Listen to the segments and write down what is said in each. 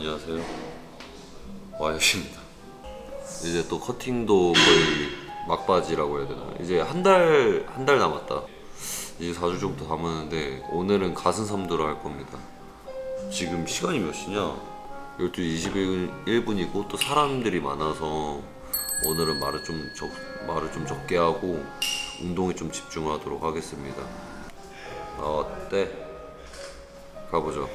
안녕하세요. 와요시입니다. 이제 또 커팅도 거의 막바지라고 해야 되나? 이제 한 달 남았다. 이제 4주 정도 남았는데 오늘은 가슴 삼두를 할 겁니다. 지금 시간이 몇 시냐? 12시 21분이고 또 사람들이 많아서 오늘은 말을 좀 적게 하고 운동에 좀 집중하도록 하겠습니다. 어때? 가보죠.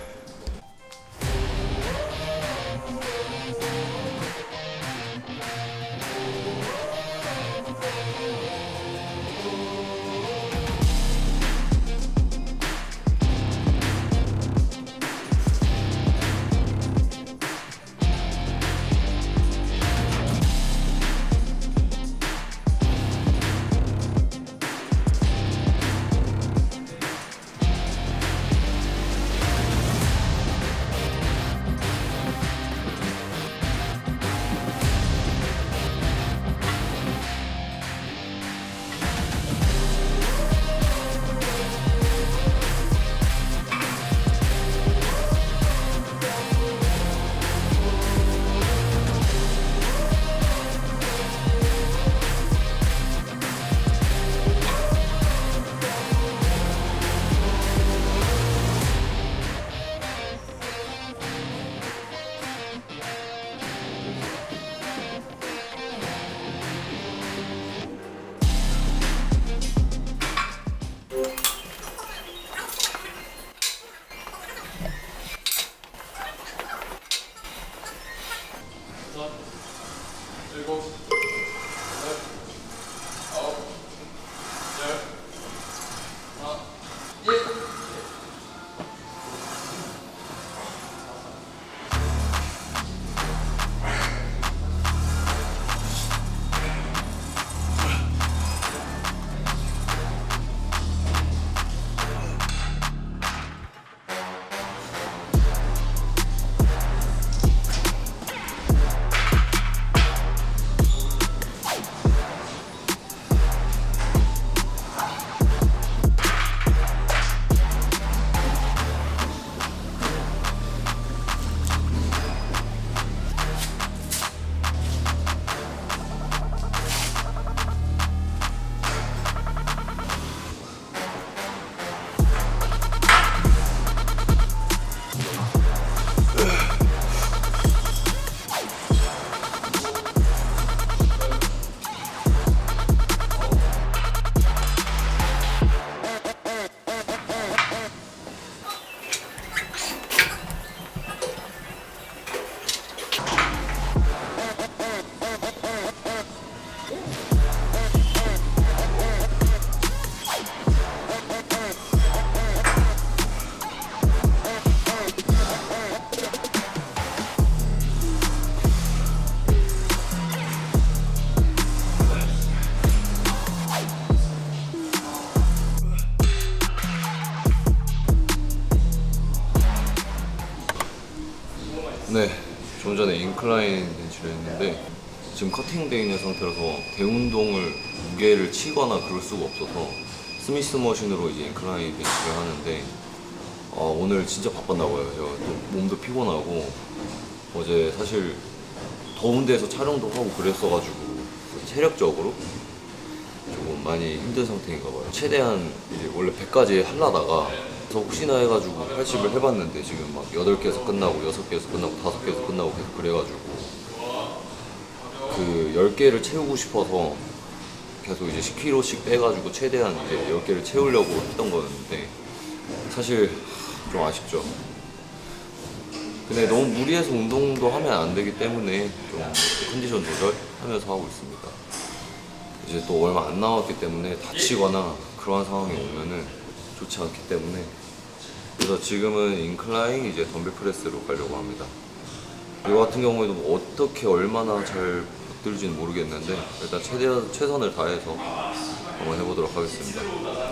네, 좀 전에 인클라인 벤치를 했는데 지금 커팅되어 있는 상태라서 대운동을 무게를 치거나 그럴 수가 없어서 스미스 머신으로 이제 인클라인 벤치를 하는데 오늘 진짜 바빴나봐요. 제가 또 몸도 피곤하고 어제 사실 더운 데서 촬영도 하고 그랬어가지고 체력적으로 조금 많이 힘든 상태인가봐요. 최대한 이제 원래 100까지 하려다가 혹시나 해가지고 80을 해봤는데 지금 막 8개에서 끝나고 6개에서 끝나고 5개에서 끝나고 계속 그래가지고 그 10개를 채우고 싶어서 계속 이제 10kg씩 빼가지고 최대한 이제 10개를 채우려고 했던 거였는데 사실 좀 아쉽죠. 근데 너무 무리해서 운동도 하면 안 되기 때문에 좀 컨디션 조절하면서 하고 있습니다. 이제 또 얼마 안 남았기 때문에 다치거나 그러한 상황이 오면은 좋지 않기 때문에 그래서 지금은 인클라인 이제 덤벨 프레스로 가려고 합니다. 이거 같은 경우에도 뭐 어떻게 얼마나 잘 붙들지는 모르겠는데 일단 최선을 다해서 한번 해보도록 하겠습니다.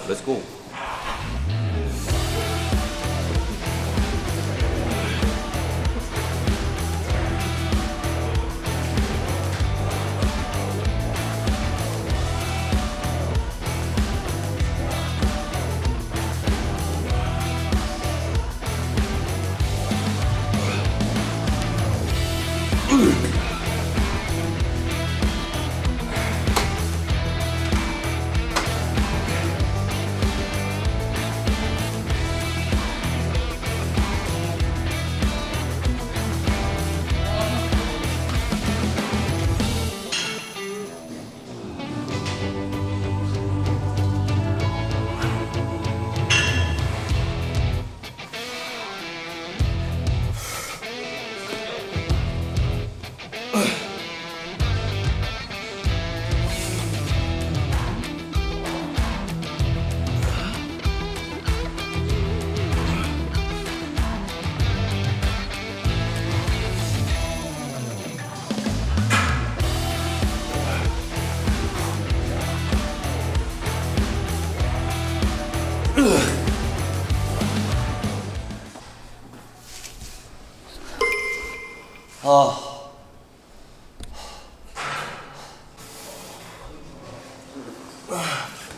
렛츠고!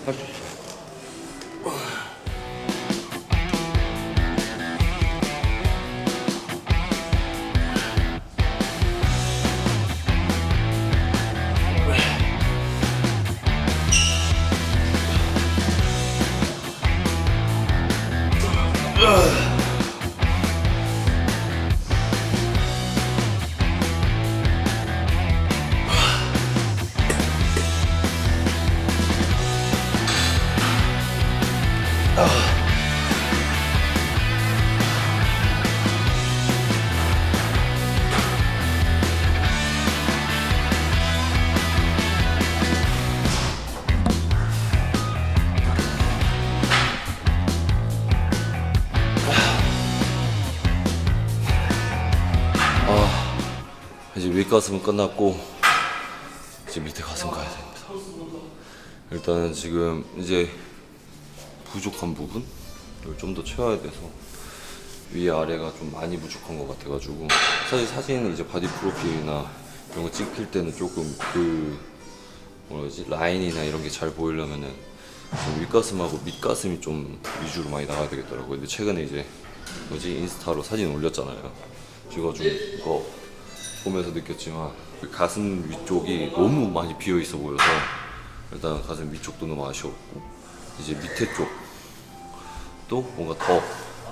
할 수 있어. 이제 윗가슴은 끝났고 이제 밑에 가슴 가야 됩니다. 일단은 지금 이제 부족한 부분을 좀 더 채워야 돼서 위 아래가 좀 많이 부족한 것 같아가지고 사실 사진 이제 바디 프로필이나 이런 거 찍힐 때는 조금 그 뭐라지 라인이나 이런 게 잘 보이려면은 좀 윗가슴하고 밑가슴이 좀 위주로 많이 나가야 되겠더라고요. 근데 최근에 이제 뭐지 인스타로 사진 올렸잖아요. 그래가지고 이거 보면서 느꼈지만 그 가슴 위쪽이 너무 많이 비어 있어 보여서 일단 가슴 위쪽도 너무 아쉬웠고 이제 밑에 쪽도 뭔가 더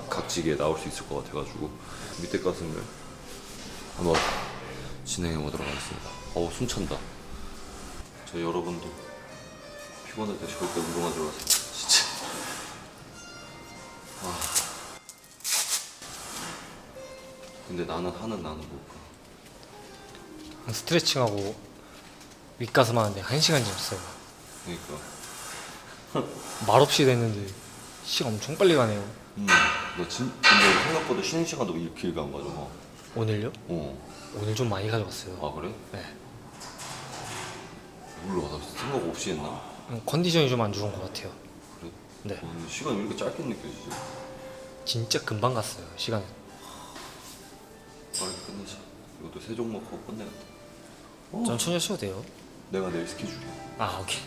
각지게 나올 수 있을 것 같아가지고 밑에 가슴을 한번 진행해 보도록 하겠습니다. 숨 찬다. 저 여러분도 피곤할 때 절대 운동하지 마세요. 진짜. 근데 나는 못 봐. 스트레칭하고 윗가슴 하는데 1시간 지났어요. 그러니까 말없이 됐는데 시간 엄청 빨리 가네요. 너 근데 생각보다 쉬는 시간도 이렇게 길게 안 가져가. 오늘요? 어. 오늘 좀 많이 가져갔어요. 아 그래? 네. 몰라, 나 생각 없이 했나? 컨디션이 좀 안 좋은 것 같아요. 그래? 네. 근데 시간이 왜 이렇게 짧게 느껴지지? 진짜 금방 갔어요. 시간. 빨리 끝내자. 이것도 세 종목 하고 끝내야겠다. 천천히 하셔도 돼요. 내가 내일 스케줄이야. 아 오케이.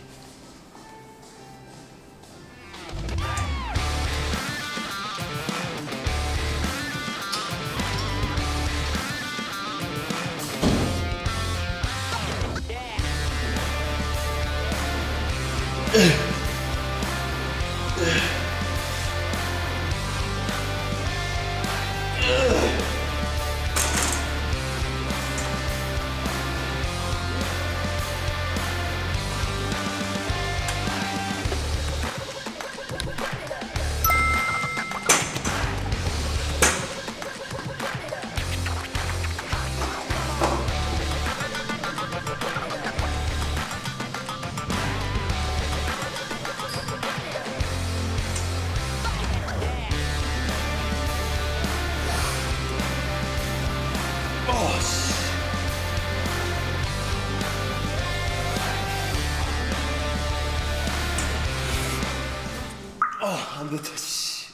안 됐다, 씨.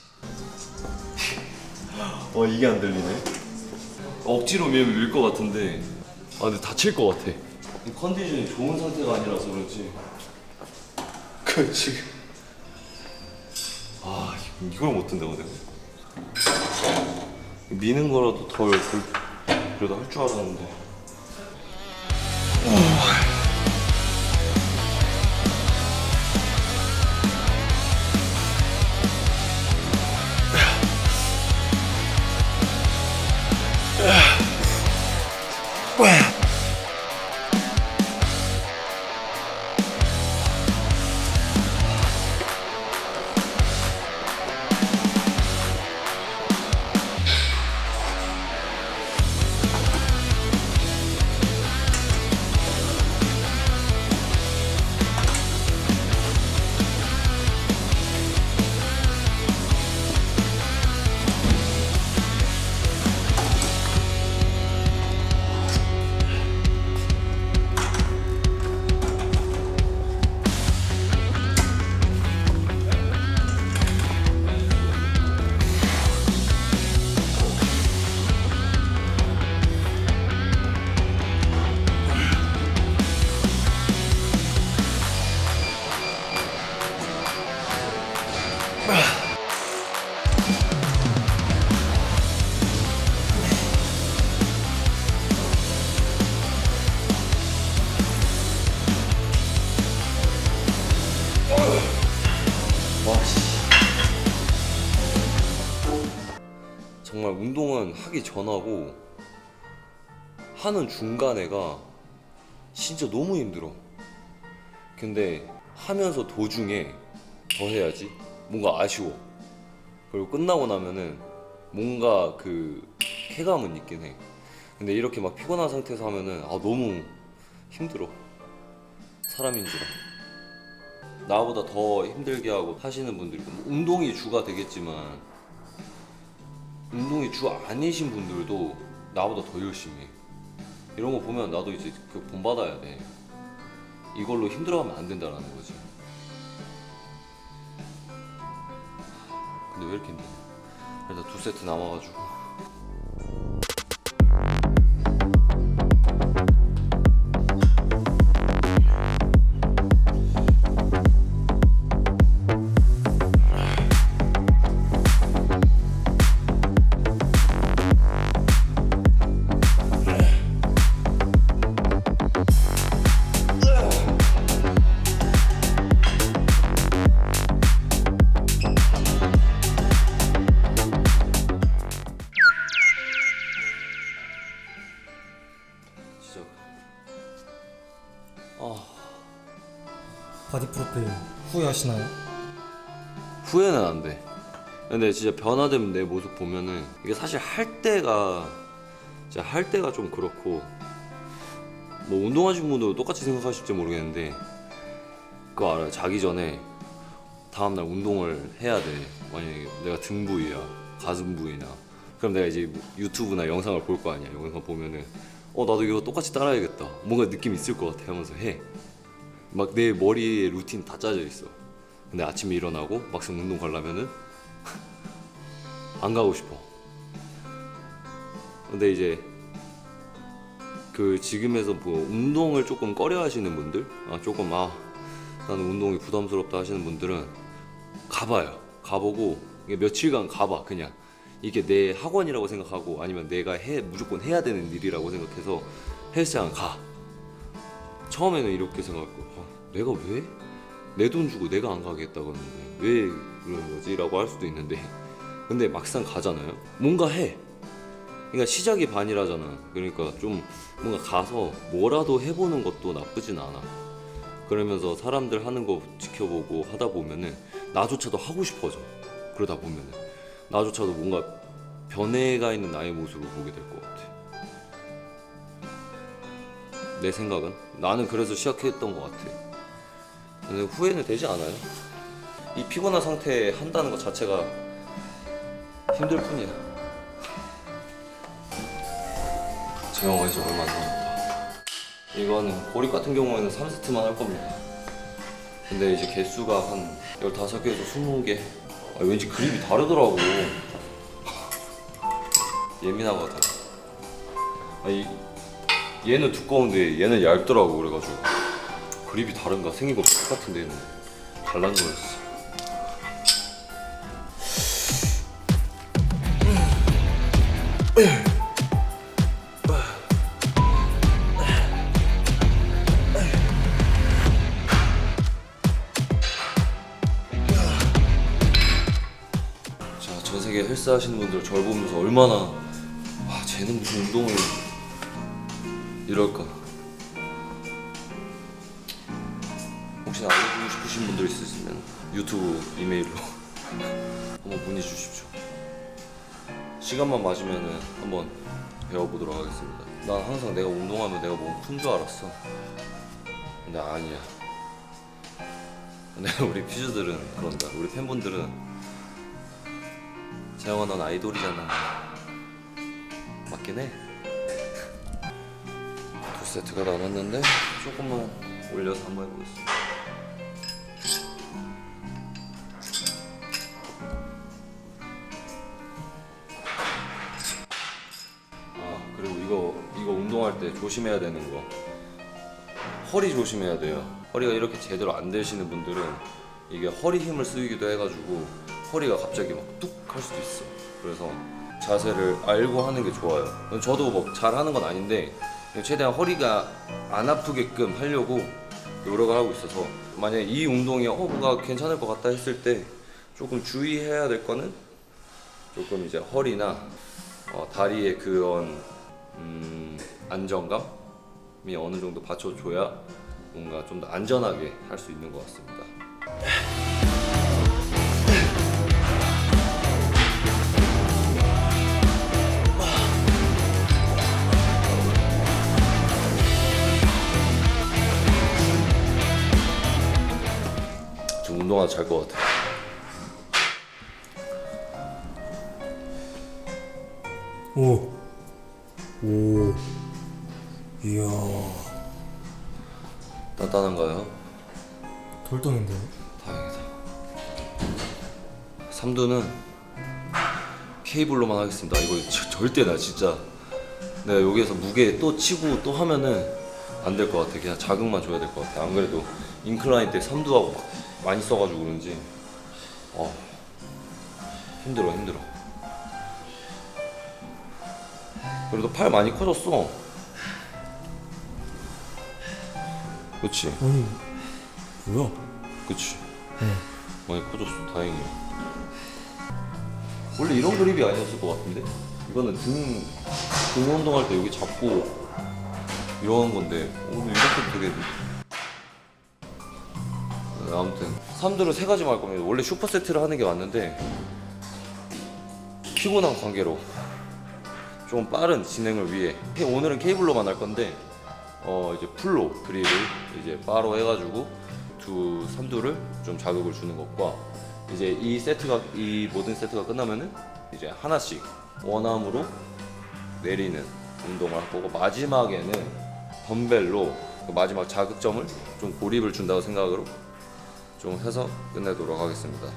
이게 안 들리네. 억지로 밀면 밀 것 같은데. 근데 다칠 것 같아. 컨디션이 좋은 상태가 아니라서 그렇지. 지금. 이걸 못 든다고 내가. 미는 거라도 그래도 할 줄 알았는데. 정말 운동은 하기 전하고 하는 중간에가 진짜 너무 힘들어. 근데 하면서 도중에 더 해야지 뭔가 아쉬워. 그리고 끝나고 나면은 뭔가 그 쾌감은 있긴 해. 근데 이렇게 막 피곤한 상태에서 하면은 너무 힘들어. 사람인지라 나보다 더 힘들게 하고 하시는 분들이 운동이 주가 되겠지만 운동이 주 아니신 분들도 나보다 더 열심히 해. 이런 거 보면 나도 이제 그 본받아야 돼. 이걸로 힘들어하면 안 된다라는 거지. 근데 왜 이렇게 힘드냐. 일단 2세트 남아가지고 진짜 바디 프로필 후회하시나요? 후회는 안 돼. 근데 진짜 변화된 내 모습 보면은 이게 사실 할 때가 좀 그렇고, 뭐 운동하시는 분도 똑같이 생각하실지 모르겠는데 그거 알아요. 자기 전에 다음날 운동을 해야 돼. 만약에 내가 등 부위야, 가슴 부위나, 그럼 내가 이제 유튜브나 영상을 볼 거 아니야. 영상 보면은 나도 이거 똑같이 따라야겠다, 뭔가 느낌 있을 것 같아 하면서 해. 막 내 머리에 루틴 다 짜져 있어. 근데 아침에 일어나고 막상 운동 가려면은 안 가고 싶어. 근데 이제 그 지금에서 뭐 운동을 조금 꺼려 하시는 분들, 조금 나는 운동이 부담스럽다 하시는 분들은 가봐요. 가보고 며칠간 가봐. 그냥 이게 내 학원이라고 생각하고, 아니면 내가 무조건 해야 되는 일이라고 생각해서 헬스장 가. 처음에는 이렇게 생각할 거야. 내가 왜? 내 돈 주고 내가 안 가겠다고 하는데 왜 그러는 거지? 라고 할 수도 있는데, 근데 막상 가잖아요. 뭔가 해. 그러니까 시작이 반이라잖아. 그러니까 좀 뭔가 가서 뭐라도 해보는 것도 나쁘진 않아. 그러면서 사람들 하는 거 지켜보고 하다 보면은 나조차도 하고 싶어져. 그러다 보면은 나조차도 뭔가 변해가 있는 나의 모습을 보게 될 것 같아. 내 생각은. 나는 그래서 시작했던 것 같아. 근데 후회는 되지 않아요. 이 피곤한 상태에 한다는 것 자체가 힘들 뿐이야. 제가 이제 얼마 안 남았다. 이거는 고립 같은 경우에는 3세트만 할 겁니다. 근데 이제 개수가 한 15개에서 20개. 왠지 그립이 다르더라고. 예민하거든. 얘는 두꺼운데 얘는 얇더라고. 그래가지고 그립이 다른가? 생긴 거 똑같은데 얘는 달라는 거였어. 저녁에 헬스 하시는 분들 저를 보면서 얼마나 쟤는 무슨 운동을 이럴까. 혹시 알려주고 싶으신 분들 있으시면 유튜브 이메일로 한번 문의 주십시오. 시간만 맞으면은 한번 배워보도록 하겠습니다. 난 항상 내가 운동하면 내가 몸 큰 줄 알았어. 근데 아니야. 근데 우리 퓨즈들은 그런다. 우리 팬분들은 재영아 넌 아이돌이잖아. 맞긴 해. 2세트가 남았는데 조금만 올려서 한번 해보겠습니다. 그리고 이거 운동할 때 조심해야 되는 거, 허리 조심해야 돼요. 허리가 이렇게 제대로 안 되시는 분들은 이게 허리 힘을 쓰이기도 해가지고 허리가 갑자기 막 뚝 할 수도 있어. 그래서 자세를 알고 하는 게 좋아요. 저도 뭐 잘하는 건 아닌데 최대한 허리가 안 아프게끔 하려고 노력을 하고 있어서, 만약에 이 운동이 뭔가 괜찮을 것 같다 했을 때 조금 주의해야 될 거는 조금 이제 허리나 다리의 그런 안정감이 어느 정도 받쳐줘야 뭔가 좀 더 안전하게 할 수 있는 것 같습니다. 지금 운동하다 잘 것 같아. 오. 오. 이야. 단단한가요? 돌덩인데요? 다행이다. 삼두는 케이블로만 하겠습니다. 이거 절대 나 진짜 내가 여기에서 무게 또 치고 또 하면은 안 될 것 같아. 그냥 자극만 줘야 될 것 같아. 안 그래도 인클라인 때 삼두하고 막 많이 써가지고 그런지 힘들어. 그래도 팔 많이 커졌어. 그치? 아니, 뭐야? 그치? 응. 많이 커졌어. 다행이야. 원래 이런 그립이 아니었을 것 같은데? 이거는 등 운동할 때 여기 잡고 이러는 건데 오늘 이렇게 되게. 아무튼 삼두를 3가지만 할 겁니다. 원래 슈퍼세트를 하는 게 맞는데 피곤한 관계로 좀 빠른 진행을 위해 오늘은 케이블로만 할 건데 이제 풀로 드릴을 이제 바로 해가지고 삼두를 좀 자극을 주는 것과, 이제 이 모든 세트가 끝나면은 이제 하나씩 원암으로 내리는 운동을 할 거고, 마지막에는 덤벨로 그 마지막 자극점을 좀 고립을 준다고 생각으로 좀 해서 끝내도록 하겠습니다.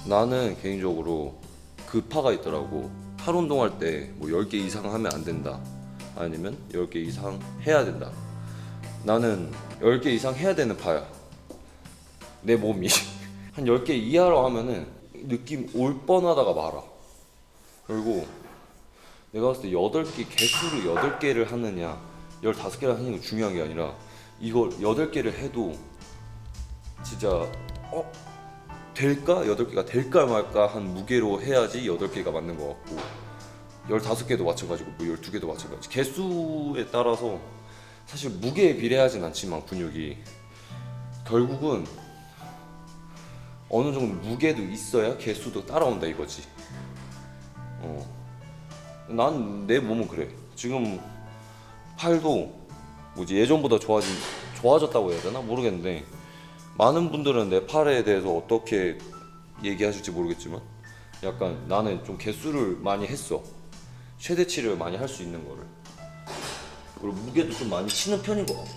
나는 개인적으로 그 파가 있더라고. 팔 운동할 때 뭐 10개 이상 하면 안 된다, 아니면 10개 이상 해야 된다. 나는 10개 이상 해야 되는 파야. 내 몸이 한 10개 이하로 하면은 느낌 올 뻔하다가 말아. 그리고 내가 봤을 때 8개 개수를 8개를 하느냐 15개를 하는 게 중요한 게 아니라, 이걸 8개를 해도 진짜 될까? 8개가 될까 말까 한 무게로 해야지 8개가 맞는 것 같고, 15개도 마찬가지고 뭐 12개도 마찬가지. 개수에 따라서 사실 무게에 비례하진 않지만 근육이 결국은 어느 정도 무게도 있어야 개수도 따라온다 이거지. 난 내 몸은 그래. 지금 팔도 뭐지 예전보다 좋아졌다고 해야 되나 모르겠는데, 많은 분들은 내 팔에 대해서 어떻게 얘기하실지 모르겠지만 약간 나는 좀 개수를 많이 했어. 최대치를 많이 할 수 있는 거를. 그리고 무게도 좀 많이 치는 편인 것 같고.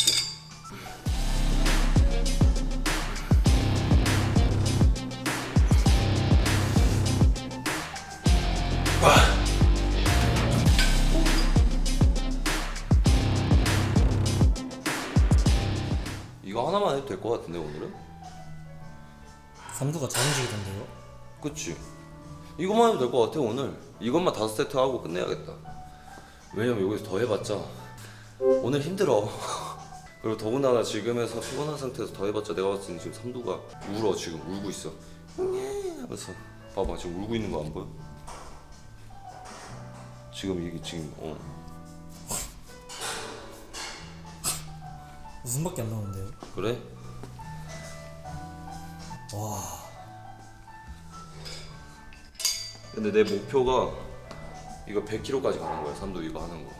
이거 하나만 해도 될 것 같은데 오늘은? 삼두가 잘 움직이던데요? 그치? 이것만 해도 될 것 같아 오늘. 이것만 5세트 하고 끝내야겠다. 왜냐면 여기서 더 해봤자 오늘 힘들어. 그리고 더군다나 지금에서 피곤한 상태에서 더 해봤자 내가 봤을 때 지금 삼두가 울어. 지금 울고 있어 하면서. 봐봐 지금 울고 있는 거 안 보여? 지금 이게 지금 웃음밖에 안 나오는데요? 그래? 와, 근데 내 목표가 이거 100kg까지 가는 거야. 삼두 이거 하는 거.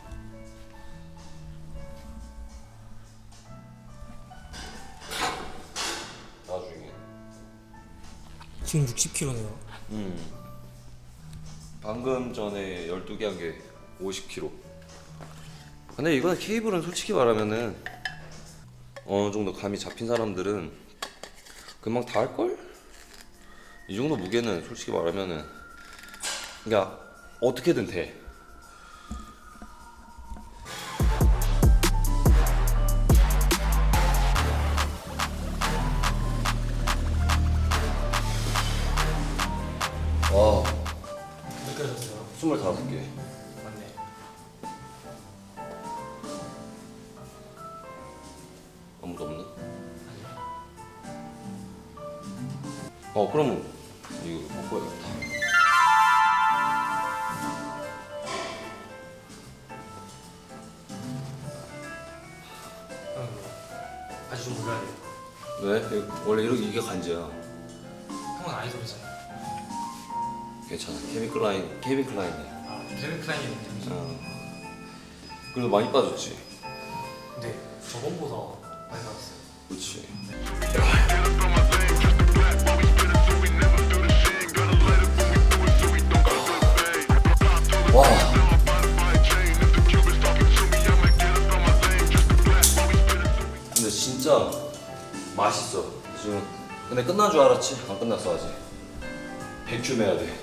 나중에. 지금 60kg네요. 방금 전에 12개 한 게 50kg. 근데 이거는 케이블은 솔직히 말하면은 어느 정도 감이 잡힌 사람들은 금방 다 할걸? 이 정도 무게는 솔직히 말하면은 그러니까 어떻게든 돼. 와, 몇 개 하셨어요? 25개. 맞네. 아무도 없나? 그럼 이거 바꿔야겠다. 아직 좀 몰라야 돼요. 왜? 원래 이게 간지야. 형은 아이돌이잖아요. 괜찮아. 케빈 클라인이야. 아, 케빈 클라인이 그래도 많이 빠졌지. 근데 저번보다 많이 나왔어요. 그렇지. 와. 근데 진짜 맛있어. 지금 근데 끝난 줄 알았지? 안 끝났어 아직. 100줌 해야 돼.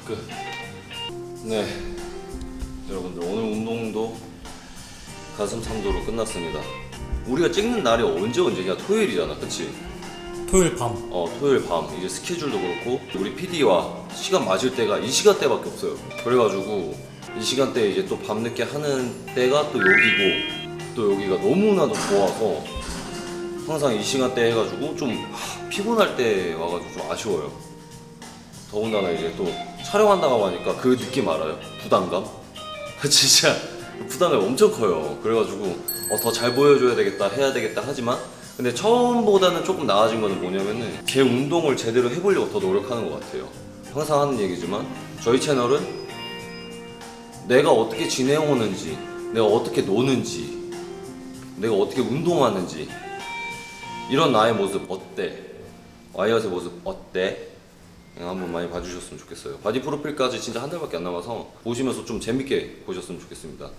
끝. 네, 여러분들 오늘 운동도 가슴 삼두로 끝났습니다. 우리가 찍는 날이 언제냐? 토요일이잖아, 그치? 토요일 밤. 토요일 밤. 이제 스케줄도 그렇고 우리 PD와 시간 맞을 때가 이 시간대밖에 없어요. 그래가지고 이 시간대에 이제 또 밤늦게 하는 때가 또 여기고 또 여기가 너무나도 좋아서 항상 이 시간대 해가지고 좀 피곤할 때 와가지고 좀 아쉬워요. 더군다나 이제 또 촬영한다고 하니까 그 느낌 알아요? 부담감? 진짜 부담감이 엄청 커요. 그래가지고 더 잘 보여줘야 되겠다, 해야 되겠다 하지만 근데 처음보다는 조금 나아진 거는 뭐냐면은 제 운동을 제대로 해보려고 더 노력하는 것 같아요. 항상 하는 얘기지만 저희 채널은 내가 어떻게 지내오는지, 내가 어떻게 노는지, 내가 어떻게 운동하는지 이런 나의 모습 어때? 와이엇의 모습 어때? 한번 많이 봐주셨으면 좋겠어요. 바디 프로필까지 진짜 한 달밖에 안 남아서 보시면서 좀 재밌게 보셨으면 좋겠습니다.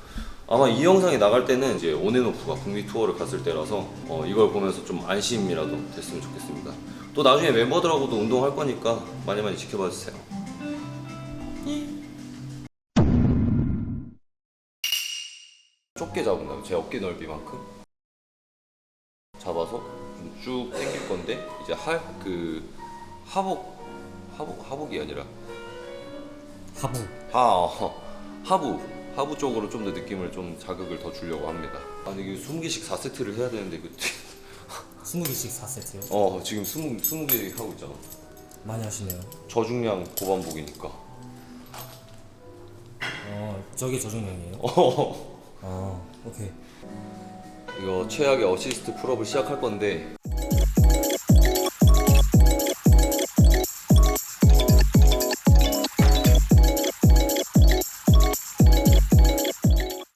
아마 이 영상이 나갈 때는 이제 온앤오프가 북미 투어를 갔을 때라서 이걸 보면서 좀 안심이라도 됐으면 좋겠습니다. 또 나중에 멤버들하고도 운동할 거니까 많이 많이 지켜봐 주세요. 좁게 잡은 다음에 제 어깨 넓이만큼 잡아서 좀 쭉 당길 건데 이제 하복이 아니라 하부 쪽으로 좀 더 느낌을 좀 자극을 더 주려고 합니다. 아니 이게 20개씩 4세트를 해야 되는데 20개씩 4세트요? 지금 20개 하고 있잖아. 많이 하시네요. 저중량 고반복이니까. 저게 저중량이에요? 오케이. 이거 최악의 어시스트 풀업을 시작할 건데